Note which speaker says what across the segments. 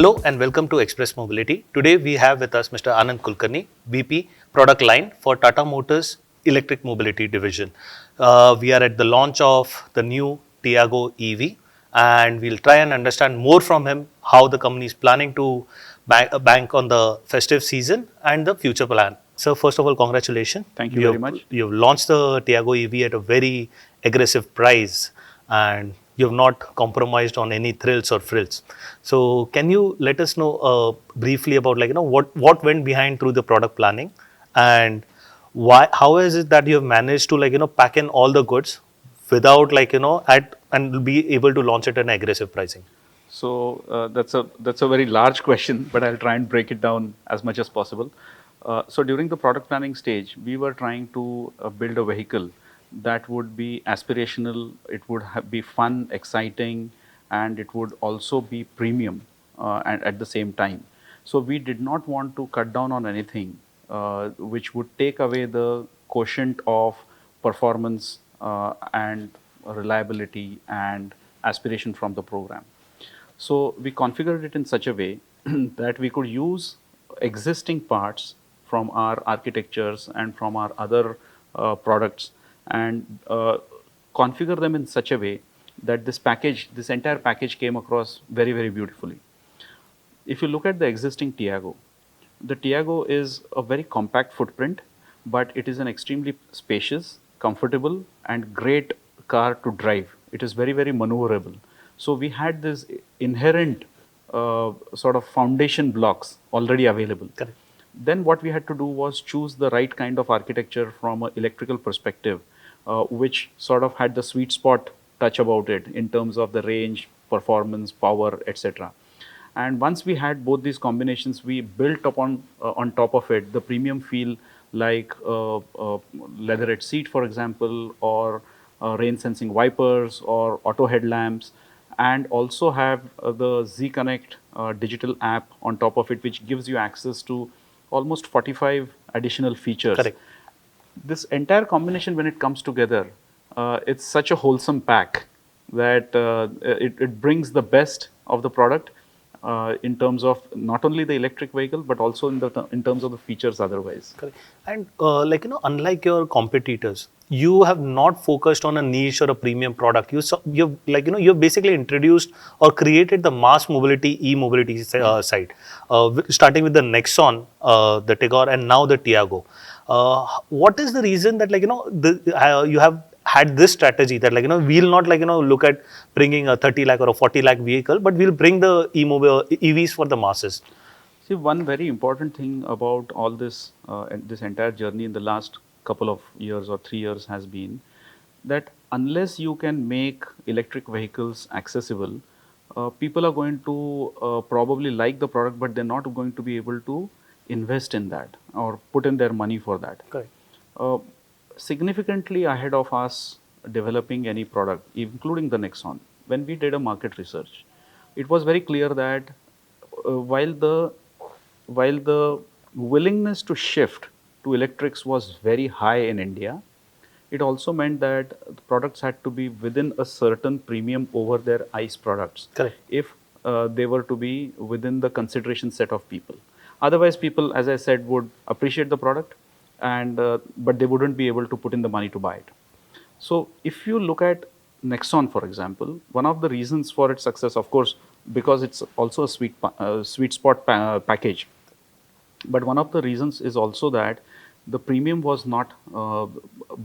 Speaker 1: Hello and welcome to Express Mobility. Today we have with us Mr. Anand Kulkarni, VP Product Line for Tata Motors Electric Mobility Division. We are at the launch of the new Tiago EV and we'll try and understand more from him how the company is planning to bank on the festive season and the future plan. So first of all, congratulations.
Speaker 2: Thank you very much.
Speaker 1: You've launched the Tiago EV at a very aggressive price and you have not compromised on any thrills or frills. So can you let us know briefly about what went behind through the product planning and why, how is it that you have managed to pack in all the goods without at and be able to launch it at an aggressive pricing?
Speaker 2: So that's a very large question, but I'll try and break it down as much as possible. So during the product planning stage, we were trying to build a vehicle that would be aspirational. It would be fun, exciting, and it would also be premium and at the same time. So we did not want to cut down on anything which would take away the quotient of performance and reliability and aspiration from the program. So we configured it in such a way that we could use existing parts from our architectures and from our other products and configure them in such a way that this entire package came across very, very beautifully. If you look at the existing Tiago, the Tiago is a very compact footprint, but it is an extremely spacious, comfortable, and great car to drive. It is very, very maneuverable. So we had this inherent sort of foundation blocks already available.
Speaker 1: Correct.
Speaker 2: Then what we had to do was choose the right kind of architecture from an electrical perspective, which sort of had the sweet spot touch about it in terms of the range, performance, power, etc. And once we had both these combinations, we built upon on top of it the premium feel, like leatherette seat, for example, or rain sensing wipers or auto headlamps, and also have the Z Connect digital app on top of it, which gives you access to almost 45 additional features.
Speaker 1: Correct.
Speaker 2: This entire combination, when it comes together, it's such a wholesome pack that it brings the best of the product in terms of not only the electric vehicle, but also in terms of the features otherwise.
Speaker 1: Correct. And unlike your competitors, you have not focused on a niche or a premium product. You've basically introduced or created the mass mobility, e-mobility side, starting with the Nexon, the Tigor, and now the Tiago. What is the reason that you have had this strategy that we'll not look at bringing a 30 lakh or a 40 lakh vehicle, but we'll bring the e-mobile EVs for the masses?
Speaker 2: See, one very important thing about all this and this entire journey in the last couple of years or 3 years has been that unless you can make electric vehicles accessible, people are going to probably like the product, but they're not going to be able to invest in that or put in their money for that.
Speaker 1: Correct.
Speaker 2: Significantly ahead of us developing any product, including the Nexon, when we did a market research, it was very clear that while the willingness to shift to electrics was very high in India, it also meant that the products had to be within a certain premium over their ICE products.
Speaker 1: Correct.
Speaker 2: If they were to be within the consideration set of people. Otherwise, people, as I said, would appreciate the product, and but they wouldn't be able to put in the money to buy it. So if you look at Nexon, for example, one of the reasons for its success, of course, because it's also a sweet spot package, but one of the reasons is also that the premium was not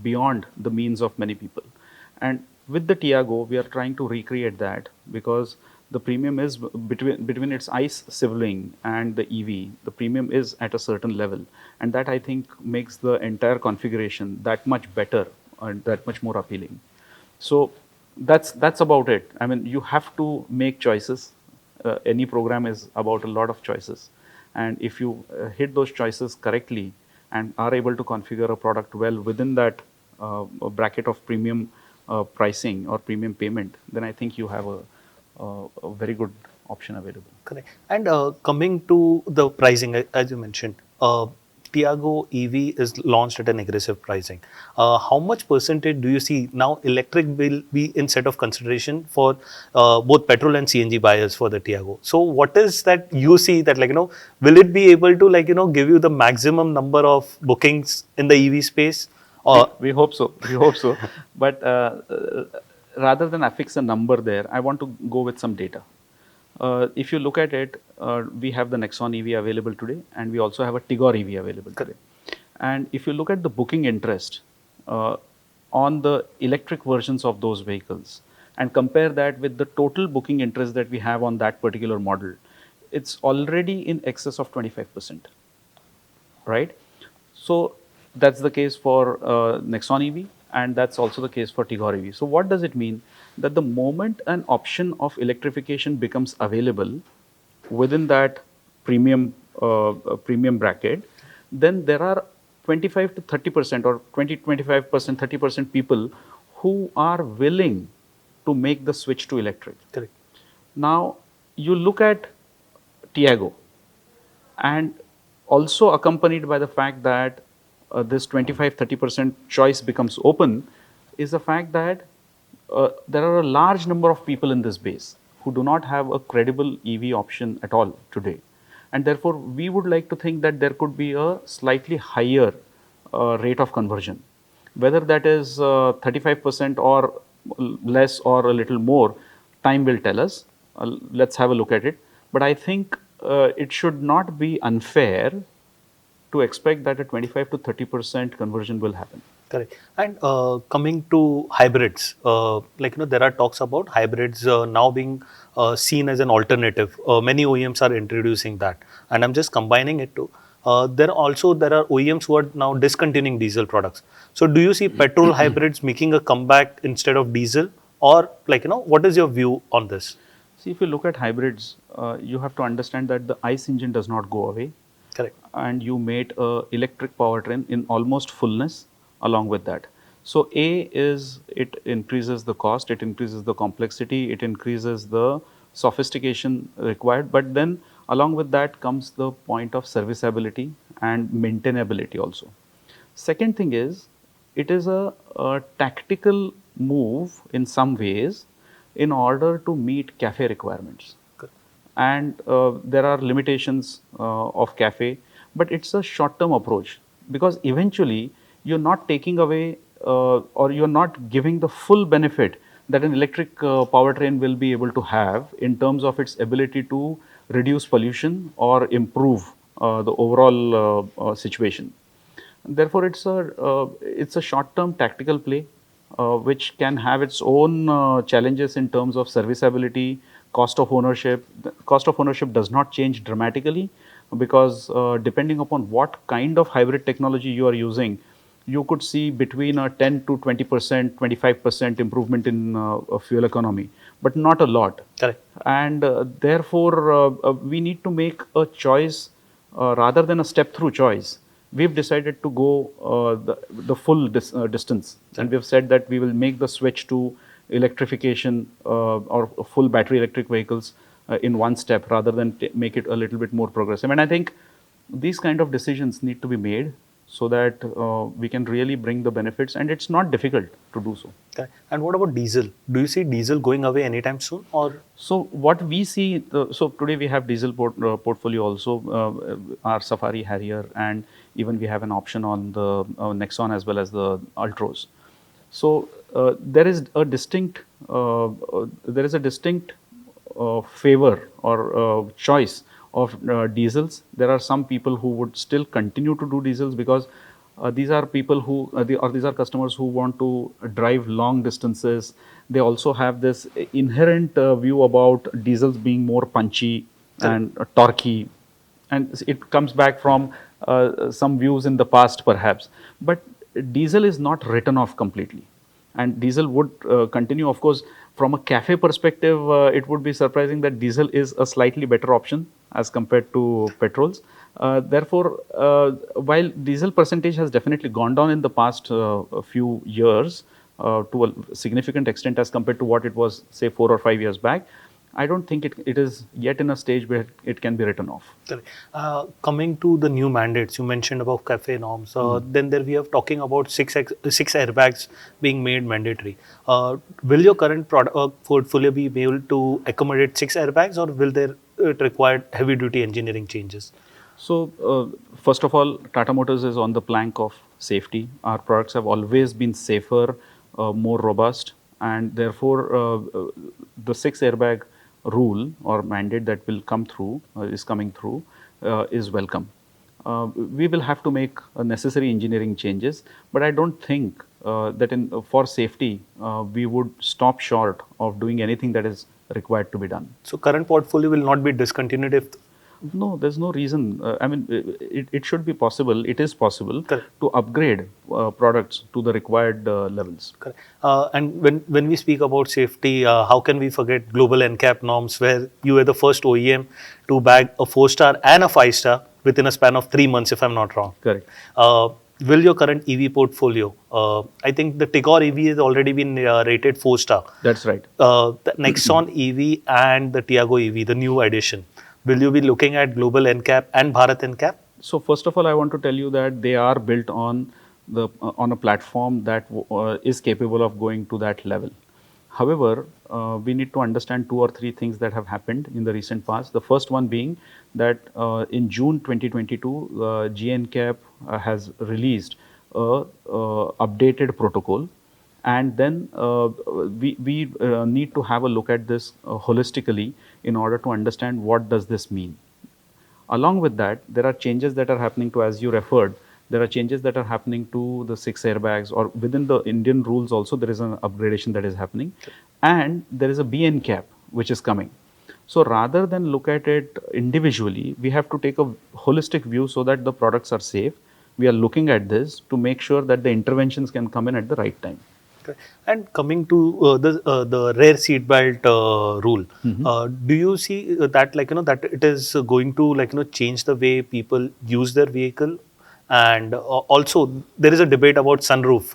Speaker 2: beyond the means of many people. And with the Tiago, we are trying to recreate that, because the premium is between its ICE sibling and the EV, the premium is at a certain level, and that I think makes the entire configuration that much better and that much more appealing. So that's about it. I mean, you have to make choices. Any program is about a lot of choices, and if you hit those choices correctly and are able to configure a product well within that bracket of premium pricing or premium payment, then I think you have a very good option available.
Speaker 1: Correct. And coming to the pricing, as you mentioned, Tiago EV is launched at an aggressive pricing. How much percentage do you see now electric will be in set of consideration for both petrol and CNG buyers for the Tiago? So what is that you see that will it be able to give you the maximum number of bookings in the EV space?
Speaker 2: We hope so. We hope so. But rather than affix a number there, I want to go with some data. If you look at it, we have the Nexon EV available today, and we also have a Tigor EV available today. And if you look at the booking interest uh, on the electric versions of those vehicles and compare that with the total booking interest that we have on that particular model, it's already in excess of 25%, right? So that's the case for Nexon EV, and that's also the case for Tigor EV. So what does it mean? That the moment an option of electrification becomes available within that premium bracket, then there are 25 to 30% or 20-25%, 30% people who are willing to make the switch to electric.
Speaker 1: Correct.
Speaker 2: Now you look at Tiago, and also accompanied by the fact that this 25-30% choice becomes open is the fact that there are a large number of people in this base who do not have a credible EV option at all today, and therefore we would like to think that there could be a slightly higher rate of conversion, whether that is 35% or less or a little more. Time will tell us. Let's have a look at it. But I think it should not be unfair to expect that a 25 to 30% conversion will happen.
Speaker 1: Correct. And coming to hybrids, there are talks about hybrids now being seen as an alternative. Many OEMs are introducing that, and I'm just combining it to. There are OEMs who are now discontinuing diesel products. So, do you see petrol hybrids making a comeback instead of diesel, or what is your view on this?
Speaker 2: See, if you look at hybrids, you have to understand that the ICE engine does not go away.
Speaker 1: Correct.
Speaker 2: And you made a electric powertrain in almost fullness along with that. So A is it increases the cost, it increases the complexity, it increases the sophistication required, but then along with that comes the point of serviceability and maintainability also. Second thing is, it is a tactical move in some ways in order to meet cafe requirements. And there are limitations of cafe, but it's a short term approach, because eventually you're not taking away or you're not giving the full benefit that an electric powertrain will be able to have in terms of its ability to reduce pollution or improve the overall situation. Therefore, it's a short-term tactical play, which can have its own challenges in terms of serviceability, cost of ownership. The cost of ownership does not change dramatically, because depending upon what kind of hybrid technology you are using, you could see between a 10 to 20%, 25% improvement in fuel economy, but not a lot.
Speaker 1: Correct.
Speaker 2: And therefore, we need to make a choice rather than a step through choice. We've decided to go the full distance, and we've said that we will make the switch to electrification or full battery electric vehicles in one step, rather than make it a little bit more progressive. And I think these kind of decisions need to be made so that we can really bring the benefits, and it's not difficult to do so.
Speaker 1: Okay. And what about diesel? Do you see diesel going away anytime soon, or?
Speaker 2: So what we see, so today we have diesel portfolio also, our Safari Harrier, and even we have an option on the Nexon as well as the Ultros. So there is a distinct favor or choice of diesels. There are some people who would still continue to do diesels, because these are people who these are customers who want to drive long distances. They also have this inherent view about diesels being more punchy and torquey, and it comes back from some views in the past perhaps. But diesel is not written off completely, and diesel would continue. Of course, from a cafe perspective, it would be surprising that diesel is a slightly better option as compared to petrols. Therefore, while diesel percentage has definitely gone down in the past few years to a significant extent as compared to what it was, say, 4 or 5 years back, I don't think it is yet in a stage where it can be written off.
Speaker 1: Correct. Coming to the new mandates, you mentioned about cafe norms. Then there we are talking about six airbags being made mandatory. Will your current product portfolio be able to accommodate six airbags, or will there it require heavy duty engineering changes?
Speaker 2: So, first of all, Tata Motors is on the plank of safety. Our products have always been safer, more robust, and therefore, the six airbag rule or mandate that will come through, is coming through, is welcome. We will have to make necessary engineering changes, but I don't think that for safety, we would stop short of doing anything that is required to be done.
Speaker 1: So current portfolio will not be discontinued if
Speaker 2: No, there's no reason. I mean, it should be possible. It is possible
Speaker 1: correct.
Speaker 2: to upgrade products to the required levels.
Speaker 1: Correct. And when we speak about safety, how can we forget global NCAP norms, where you were the first OEM to bag a 4-star and a 5-star within a span of 3 months, if I'm not wrong.
Speaker 2: Correct.
Speaker 1: Will your current EV portfolio, I think the Tigor EV has already been rated 4-star.
Speaker 2: That's right.
Speaker 1: The Nexon EV and the Tiago EV, the new edition, will you be looking at global NCAP and Bharat NCAP?
Speaker 2: So first of all, I want to tell you that they are built on on a platform that is capable of going to that level. However, we need to understand two or three things that have happened in the recent past. The first one being that in June 2022, GNCAP has released a updated protocol, and then we need to have a look at this holistically in order to understand what does this mean. Along with that, there are changes that are happening to, as you referred, there are changes that are happening to the six airbags, or within the Indian rules also there is an upgradation that is happening, and there is a BN cap which is coming. So rather than look at it individually, we have to take a holistic view so that the products are safe. We are looking at this to make sure that the interventions can come in at the right time.
Speaker 1: Okay. And coming to the rare seat belt rule, do you see that that it is going to change the way people use their vehicle? And also there is a debate about sunroof.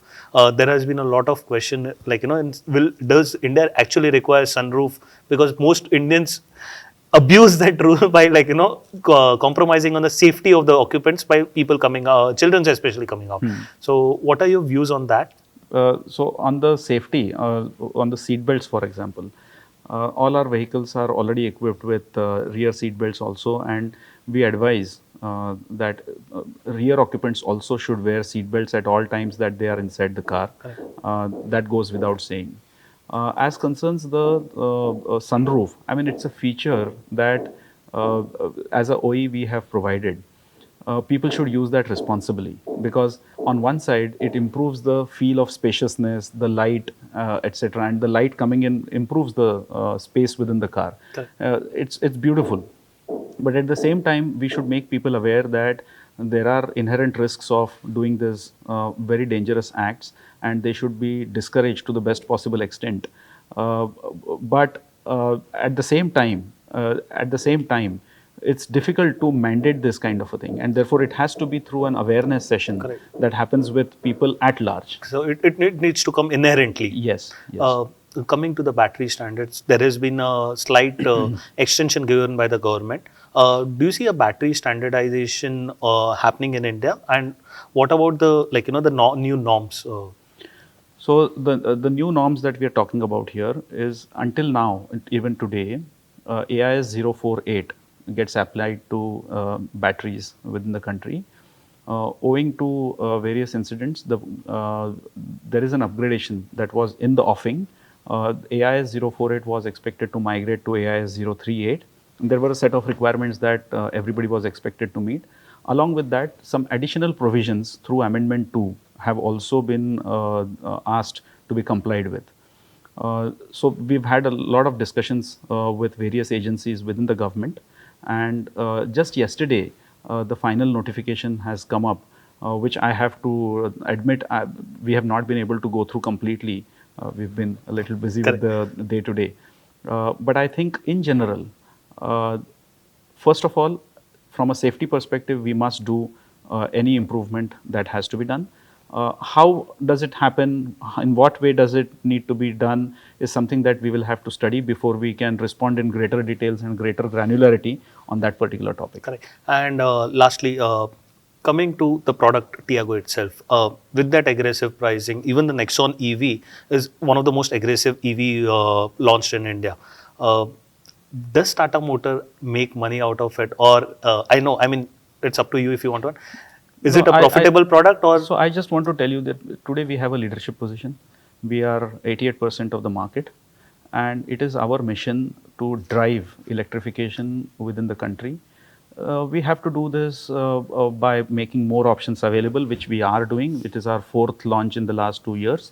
Speaker 1: There has been a lot of question does India actually require sunroof, because most Indians abuse that rule by compromising on the safety of the occupants by people coming out, children especially coming out. So what are your views on that?
Speaker 2: So on the safety, on the seat belts, for example, all our vehicles are already equipped with rear seat belts also, and we advise that rear occupants also should wear seat belts at all times that they are inside the car. That goes without saying. As concerns the sunroof, I mean, it's a feature that as a OE we have provided. People should use that responsibly, because on one side it improves the feel of spaciousness, the light, etc., and the light coming in improves the space within the car. It's beautiful, but at the same time we should make people aware that there are inherent risks of doing these very dangerous acts, and they should be discouraged to the best possible extent. But at the same time, it's difficult to mandate this kind of a thing, and therefore it has to be through an awareness session.
Speaker 1: Correct.
Speaker 2: That happens with people at large.
Speaker 1: So it needs to come inherently.
Speaker 2: Yes.
Speaker 1: Coming to the battery standards, there has been a slight extension given by the government. Do you see a battery standardization happening in India? And what about the new norms?
Speaker 2: So the new norms that we are talking about here is, until now, even today, AIS 048 gets applied to batteries within the country. Owing to various incidents, there is an upgradation that was in the offing. AIS 048 was expected to migrate to AIS 038. There were a set of requirements that everybody was expected to meet. Along with that, some additional provisions through Amendment 2 have also been asked to be complied with. So we've had a lot of discussions with various agencies within the government, and just yesterday the final notification has come up, which I have to admit we have not been able to go through completely. We've been a little busy with the day to day, but I think in general, first of all, from a safety perspective, we must do any improvement that has to be done. How does it happen? In what way does it need to be done? Is something that we will have to study before we can respond in greater details and greater granularity on that particular topic.
Speaker 1: Correct. And lastly, coming to the product Tiago itself, with that aggressive pricing, even the Nexon EV is one of the most aggressive EV launched in India. Uh, does Tata Motor make money out of it, or I know, I mean, it's up to you if you want one. Is
Speaker 2: No,
Speaker 1: it a profitable product, or
Speaker 2: so I just want to tell you that today we have a leadership position. We are 88% of the market, and it is our mission to drive electrification within the country. We have to do this by making more options available, which we are doing. It is our fourth launch in the last 2 years.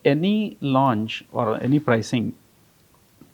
Speaker 2: Any launch or any pricing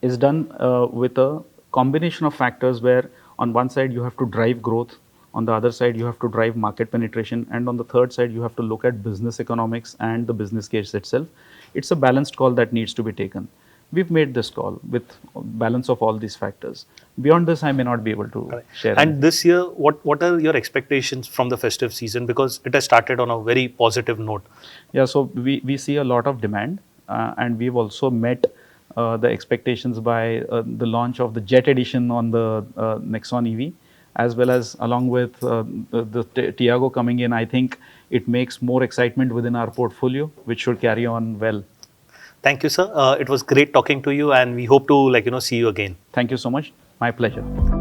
Speaker 2: is done with a combination of factors where on one side you have to drive growth, on the other side you have to drive market penetration, and on the third side you have to look at business economics and the business case itself. It's a balanced call that needs to be taken. We've made this call with balance of all these factors. Beyond this, I may not be able to
Speaker 1: correct.
Speaker 2: share
Speaker 1: And
Speaker 2: anything.
Speaker 1: this year, what are your expectations from the festive season? Because it has started on a very positive note.
Speaker 2: Yeah, so we see a lot of demand, and we've also met the expectations by the launch of the Jet Edition on the Nexon EV, as well as along with the Tiago coming in. I think it makes more excitement within our portfolio, which should carry on well.
Speaker 1: Thank you, sir. It was great talking to you, and we hope to see you again.
Speaker 2: Thank you so much. My pleasure.